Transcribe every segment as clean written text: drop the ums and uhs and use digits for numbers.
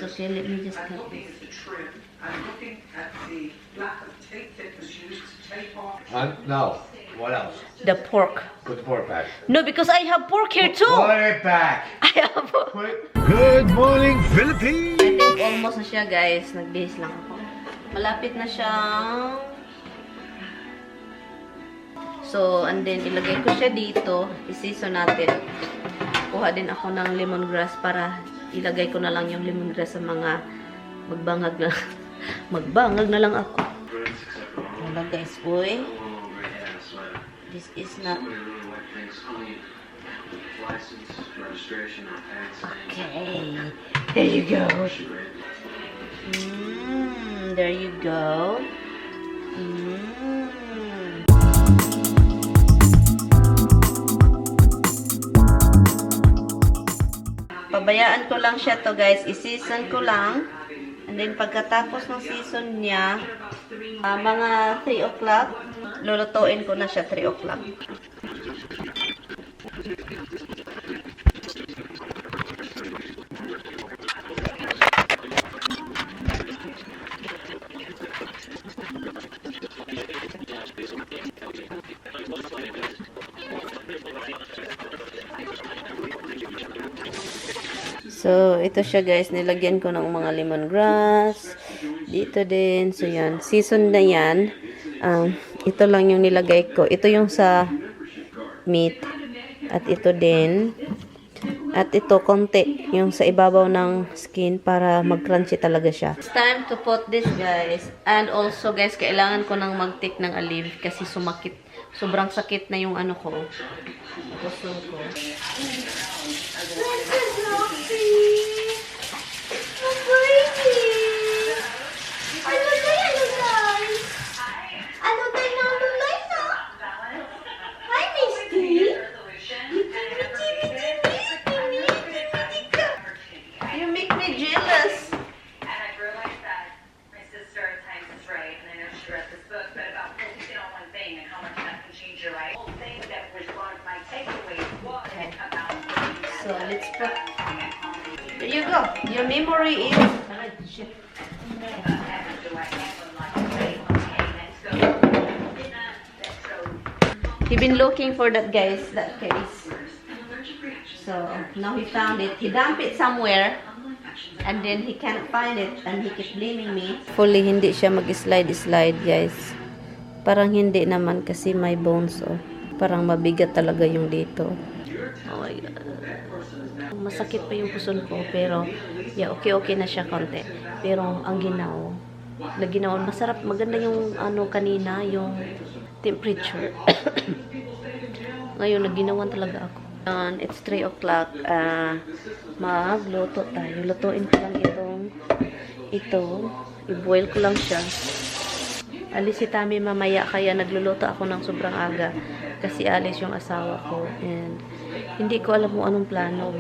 this, okay? Let me just cut this. No. What else? The pork. Put the pork back. No, because I have pork here too. Put it back. I have pork. Good morning, Philippines. I think almost na siya, guys. Nag-base lang ako. Malapit na siyang... So, and then ilagay ko siya dito. I-season natin. Kuha din ako ng lemongrass para ilagay ko na lang yung lemongrass sa mga magbangag na. Magbangag na lang ako. Wala, guys. Uy. This is not... Okay. There you go. There you go. Pabayaan ko lang siya to, guys. I-season ko lang. And then, pagkatapos ng season niya, mga 3 o'clock, lulutuin ko na siya 3 o'clock. So, ito siya, guys. Nilagyan ko ng mga lemongrass. Dito din. So, yan. Season na yan. Ito lang yung nilagay ko. Ito yung sa meat. At ito din. At ito, konti. Yung sa ibabaw ng skin para mag-crunchy talaga siya. It's time to put this, guys. And also, guys, kailangan ko nang mag-take ng aleve kasi sumakit. Sobrang sakit na yung ano ko. Busog ko. So let's put. There you go. Your memory is. He been looking for that, guys. That case. So now he found it. He dumped it somewhere, and then he can't find it, and he keep blaming me. Fully hindi siya mag-slide, guys. Parang hindi naman kasi may bones. Oh. Parang mabigat talaga yung dito. Oh my God. Masakit pa yung puson ko, pero yeah, okay na siya konti. Pero ang ginaw, masarap, maganda yung ano kanina, yung temperature. Ngayon, nagginawan talaga ako. It's 3 o'clock. Magluto tayo. Lutuin ko lang ito. I-boil ko lang siya. Alis si Tami mamaya, kaya nagluluto ako ng sobrang aga. Kasi alis yung asawa ko. And hindi ko alam kung anong plano.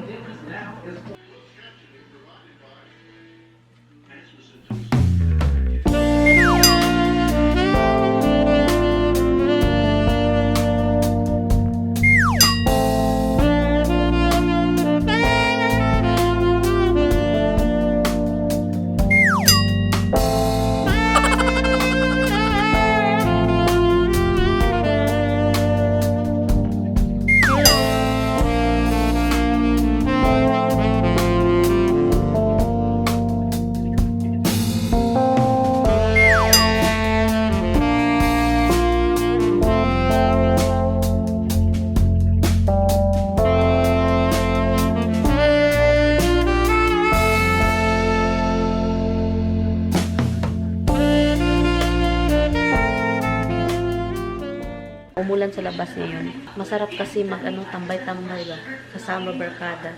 Umulan sa labas ngayon. Masarap kasi tambay-tambay ba? Kasama barkada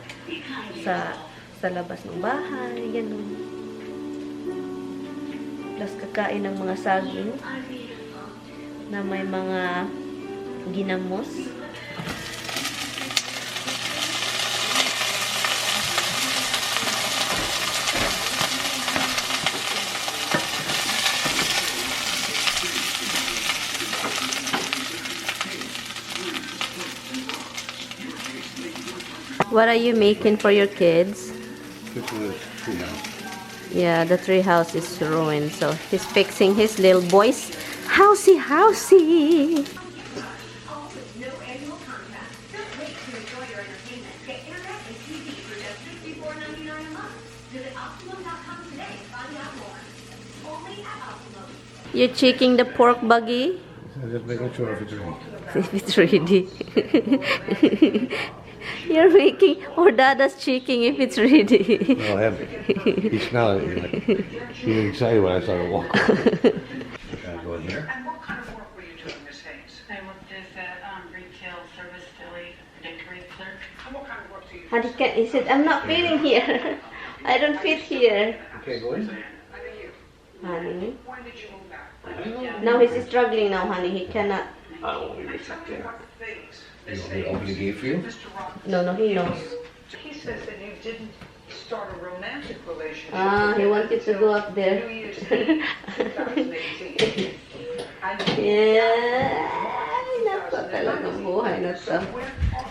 sa labas ng bahay, ganun. Plus kakain ng mga saging na may mga ginamos. What are you making for your kids? This is, Yeah, the tree house is ruined, so he's fixing his little boy's housey housey. You checking the pork buggy? Just making sure if it's ready. If it's ready. You're making, or Dada's checking if it's ready. Oh, him. He's smelling it. He was excited when I started walking. Go in here. And what kind of work were you doing, Miss Hayes? I worked as a retail service deli delivery clerk. And what kind of work do you do? Honey, he said, I'm not fitting here. I don't fit here. Okay, go in. Honey. When did you move back? Now he's struggling now, honey. He cannot. I won't be receptive. What things? You want me to open the gate for you? Mr. Roberts. No, he knows. He says that you didn't start a romantic relationship. Ah, he wanted to go up New there. Year's Eve, 2018. Yeah. Nako talagang buhay na to.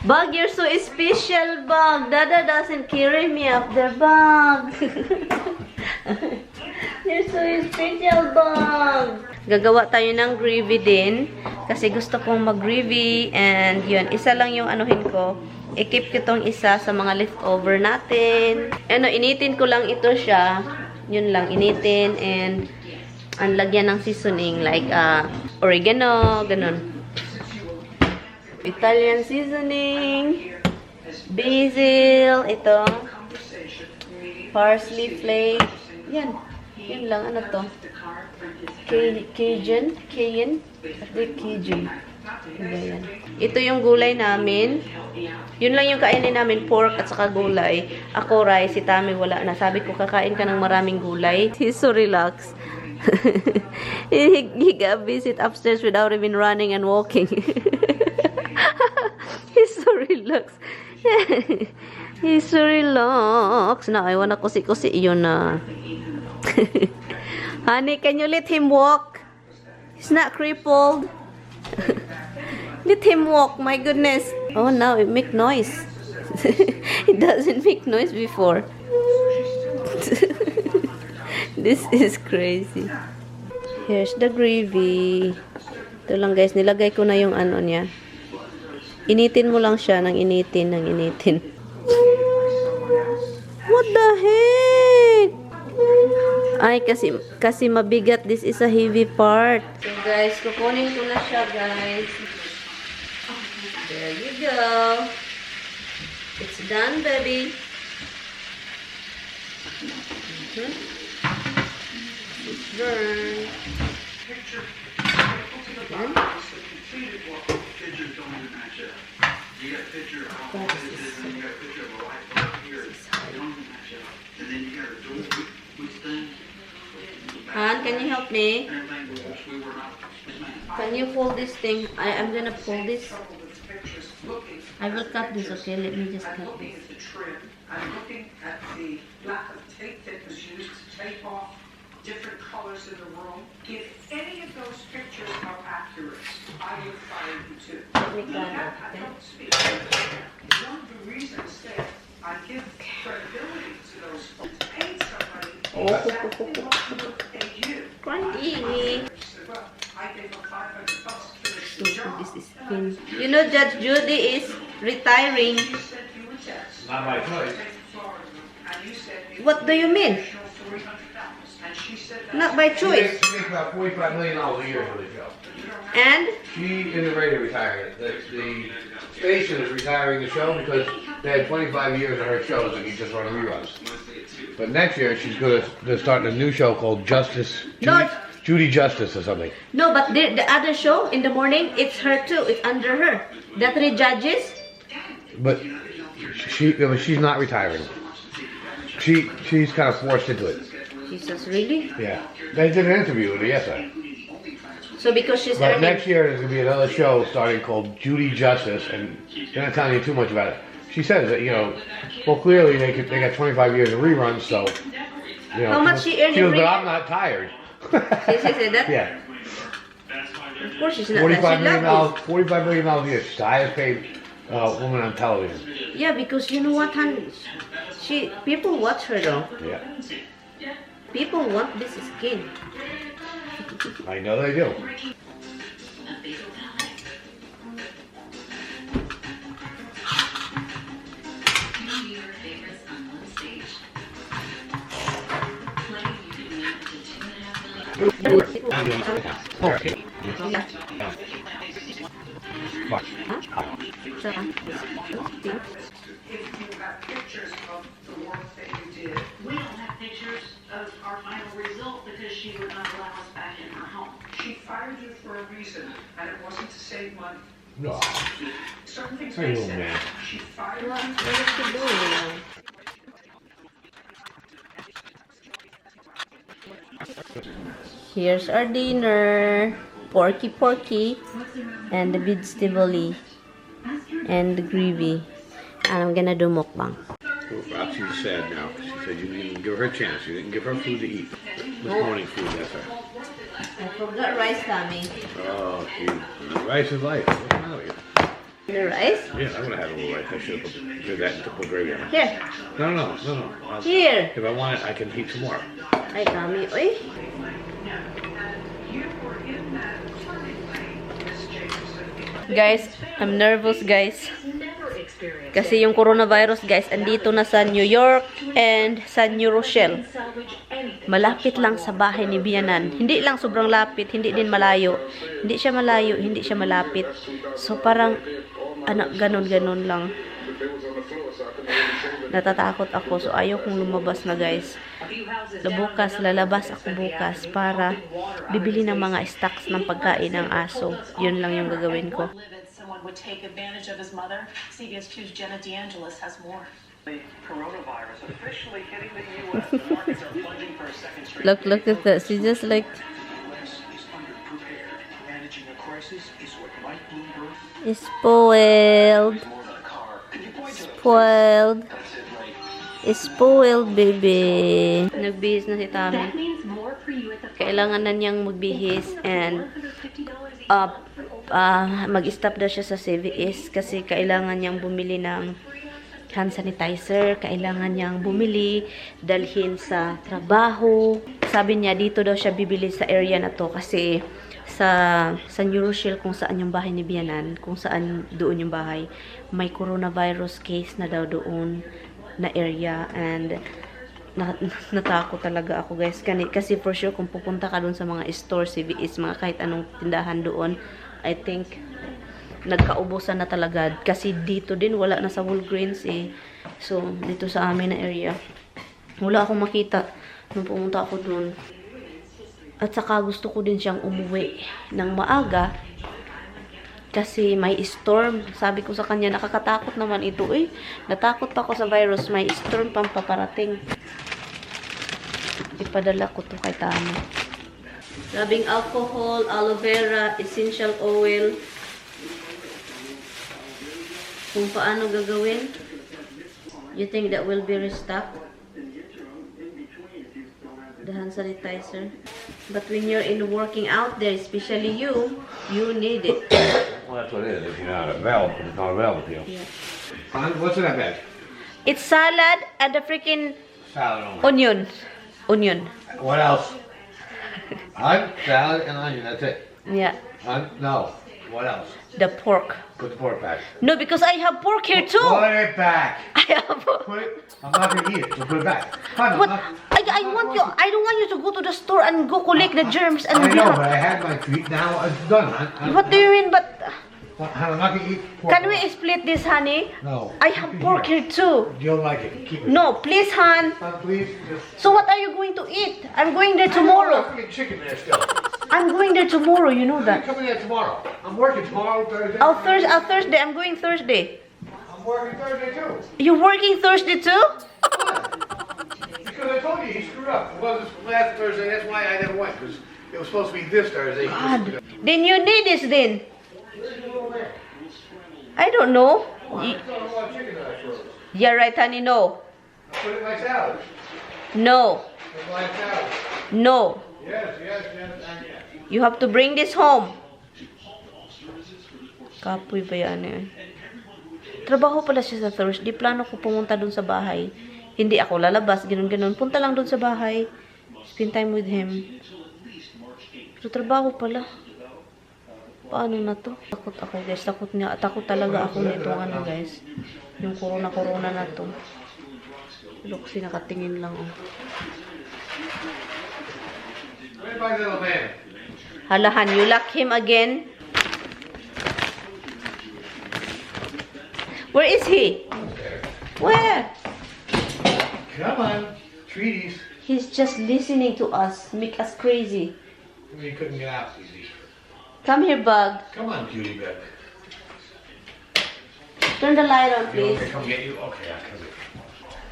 Bug, you're so special, Bug. Dada doesn't carry me up there, Bug. You're so special, Bug. Gagawa tayo ng gravy din. Kasi gusto kong mag-gravy. And yun, isa lang yung anuhin ko. I-keep ko tong isa sa mga leftover natin. Ano, initin ko lang ito siya. Yun lang, initin. And ang lagyan ng seasoning like oregano, ganun. Italian seasoning, basil, ito, parsley flake, yan. Yun lang, ano to? Cajun? Cajun? Yan. Ito yung gulay namin. Yun lang yung kainin namin, pork at saka gulay. Ako, rice, si Tami wala na. Sabi ko, kakain ka ng maraming gulay. He's so relaxed. he got visit upstairs without even running and walking. He's so relaxed. He's so relaxed. Now, I wanna kusi-kusi yun na. Honey, can you let him walk? He's not crippled. Let him walk, my goodness. Oh, now it make noise. It doesn't make noise before. This is crazy. Here's the gravy. Ito lang guys, nilagay ko na yung ano niya. Initin mo lang siya ng initin. What the heck? Ay, kasi mabigat. This is a heavy part. So guys, kukunin ko na siya guys. There you go. It's done, baby. It's done. Han, can you help me? Can you pull this thing? I'm gonna pull this. I will cut this, okay? Let me just cut this. I'm looking at the lack of tape that was used to tape off different colors in the room. If any of those pictures are accurate, I will fire you too. I don't speak. One of the reasons that I give credibility to those folks, paid somebody exactly what would pay you. Crunchy. Well, I gave them $500 to finish the job. This is thin. You know, Judge Judy is retiring. You said you would test. Not my choice. And you said you What do you mean? and she said that Not by She choice. makes about $45 million a year for the show. And She isn't ready to retire. The station is retiring the show because they had 25 years of her shows and you just run reruns. But next year she's they're starting a new show called Justice. Judy Justice or something. no, but the other show in the morning, it's her too. It's under her. The 3 judges. But she's not retiring. She's kind of forced into it. Jesus, really? Yeah. They did an interview with her yesterday. So because she's But earning. next year there's gonna be another show starting called Judy Justice, and they're not telling you too much about it. She says that well clearly they got 25 years of reruns, so How much she earned She goes, every but year? I'm not tired. She said that? Yeah. Of course she's not. $45 She million. loves $45 million a year. She's the highest paid woman on television. it. Yeah, because you know what, hon? People watch her though. Yeah. People want this skin. I know they do. If you have pictures of the work that you did, We don't have pictures of our final result because she would not allow us back in her home. she fired you for a reason, and it wasn't to save money. No. Certain things Hey, they little said. man. She fired What you. is she doing? Here's our dinner. Porky and the vegetable and the gravy. And I'm gonna do mukbang. Roxy's sad now. She said you didn't give her a chance. You didn't give her food to eat. This morning food, that's her. I forgot rice coming. Oh, geez. Rice is life. What's the matter with you? The rice? Yeah, I would have had a little rice. I should have did that and put gravy on it. Here. No. Here. If I want it, I can heat some more. Ay, kami. Uy. You were in that turning lane, Miss Jameson. Guys, I'm nervous, guys. Kasi yung coronavirus, guys, andito na sa New York and sa New Rochelle. Malapit lang sa bahay ni Bianan. Hindi lang sobrang lapit, hindi din malayo. Hindi siya malayo, hindi siya malapit. So parang, ganon-ganon lang. Natatakot ako, so ayaw kong lumabas na, guys. Bukas, lalabas ako bukas para bibili ng mga stocks ng pagkain ng aso. Yun lang yung gagawin ko. Someone would take advantage of his mother. CBS 2's Jenna DeAngelis has more. The coronavirus officially hitting the U.S. The markets are plunging for a second straight. Look at that. She just like U.S. is underprepared. Managing a crisis is what Mike Bloomberg spoiled. more than a car. Can you point to it? Spoiled. That's it, right? Spoiled, baby. Nagbihis na si Tami. That means more for you at the Kailangan na niyang magbihis and mag-stop daw siya sa CVS kasi kailangan niyang bumili ng hand sanitizer, kailangan niyang bumili, dalhin sa trabaho. Sabi niya, dito daw siya bibili sa area na to kasi sa New Rochelle, kung saan yung bahay ni Bianan, kung saan doon yung bahay, may coronavirus case na daw doon na area and natakot talaga ako, guys. Kasi for sure, kung pupunta ka doon sa mga store, CVS, mga kahit anong tindahan doon, I think nagkaubusan na talaga. Kasi dito din, wala na sa Walgreens eh. So, dito sa amin na area, wala akong makita nung pumunta ako doon. At saka gusto ko din siyang umuwi ng maaga kasi may storm. Sabi ko sa kanya, nakakatakot naman ito eh. Natakot ako sa virus, may storm pang paparating. Ipadala ko to kay Tami. Rubbing alcohol, aloe vera, essential oil. Kung paano gagawin? You think that will be restocked? The hand sanitizer. But when you're in working out there, especially you need it. Well, that's what it is. If you're not available, it's not available to you. Yeah. What's in that bag? It's salad and the freaking Salad only. onion. What else? Salad and onion. That's it. Yeah. No. What else? The pork. Put the pork back. No, because I have pork here too. Put it back. I have. Put it. I'm not gonna eat it. So put it back. Fine, But I want you. I don't want you to go to the store and go collect the germs and. I know, but I had my treat. Now it's done. What do you mean? But I'm not gonna eat pork. can we split this, honey? No. I have pork here too. You don't like it. Keep it. No, please, hon. Please. Just. So what are you going to eat? I'm going there tomorrow. I'm chicken there still. I'm going there tomorrow. You know I'm that. coming there tomorrow. I'm working tomorrow, Thursday. Oh, Thursday. I'm going Thursday. I'm working Thursday too. You're working Thursday too? Because I told you he screwed up. It wasn't last Thursday. That's why I never went. Because it was supposed to be this Thursday. God. Then you need this then. I don't know. Yeah, right, honey. No. Put it in my salad. No. Put it in my salad. No. Yes. You have to bring this home. Kapoy ba yan eh? Trabaho pala siya sa Thursday. Plano ko pumunta dun sa bahay. Hindi ako lalabas. Ganun. Punta lang dun sa bahay. Spend time with him. Pero trabaho pala. Paano na to? Takot ako guys. Takot talaga ako nito ano guys. Yung corona na to. Look, nakatingin lang oh. Where's my little man? Halahan, you lock him again? Where is he? Where? Come on, treaties. He's just listening to us. Make us crazy. You couldn't get out easy. Come here, Bug. Come on, cutie bug. Turn the light on, You want me please. to come get you? Okay, I'll come get you.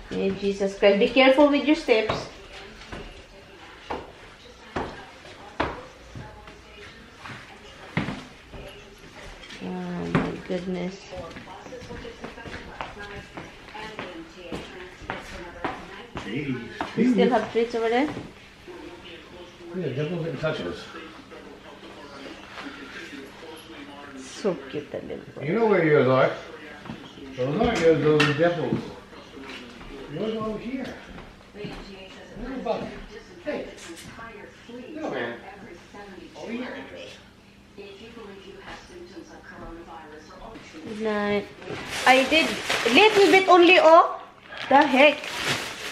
Yeah, Jesus Christ. Be careful with your steps. Oh my goodness. Treaties. You still have treats over there? Yeah, devils didn't touch us. So cute, that little boy. You know where yours are. Those aren't yours, those are devils. Yours are over here. What about it? Hey, little man. Over here. Good night. I did little bit only, oh. The heck?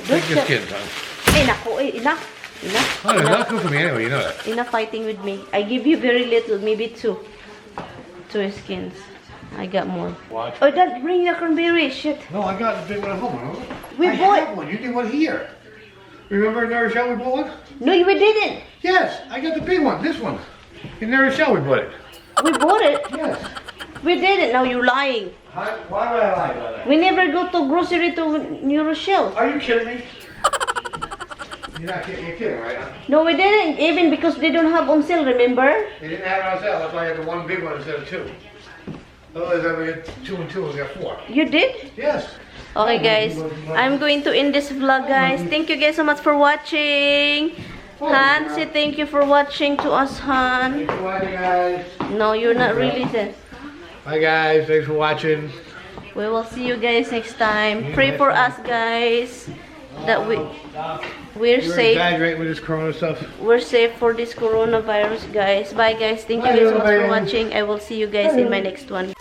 Take your skin, son. Naku, enough. Enough. Oh, they're not good for me anyway, you know that. Enough fighting with me. I give you very little, maybe two. Two skins. I got more. Watch. Oh, that bring the cranberry. Shit. No, I got the big one at home. Remember? We I bought- have one. You did one here. Remember in Rochelle we bought one? No, we didn't. Yes, I got the big one. This one. In Rochelle we bought it. We bought it. Yes. We didn't. Now you're lying. Why would I lie about that? We never go to grocery to New Rochelle. Are you kidding me? You're not kidding. You're kidding, right? Huh? No, we didn't. Even because they don't have on sale. Remember? They didn't have it on sale. That's why I had the one big one instead of two. Otherwise, I would get 2 and 2 and get 4. You did? Yes. Okay, guys. I'm going to end this vlog, guys. Thank you guys so much for watching. Han, say thank you for watching to us, Han. Thanks for watching, guys. No, you're not really there. Hi, guys. Thanks for watching. We will see you guys next time. Pray for us, guys, that we're You're safe. exaggerating with this corona stuff. We're safe for this coronavirus, guys. Bye, guys. Thank you Bye, guys so much for everybody. watching. I will see you guys in my next one.